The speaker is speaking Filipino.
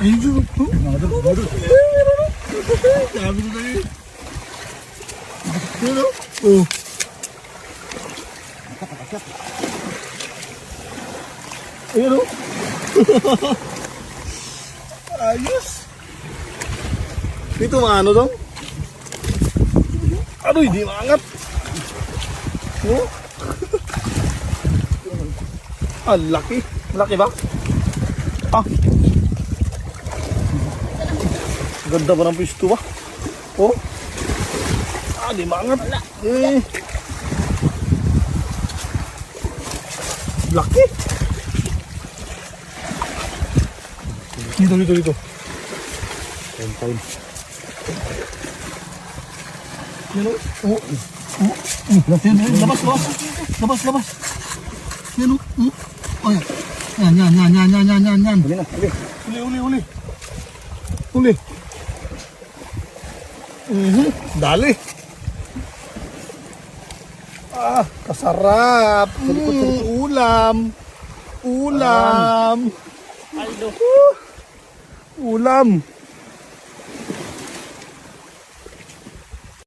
Ayun yun. Madal. Sabi ko na yun. Yun o. Oh. Ayun o. Ayos. Dito maano daw? Ano, hindi maangat. Oh. Ah, laki. Laki ba? Ah. Ganda ba ng pisto ba? Oh. Ah, di maangat. Eh. Laki. Dito. Time. Yan o. Oh. Labas. Yan o. Oh, yan. Huli na. Huli. Dali. Ah, kasarap. Ulam. Ulam.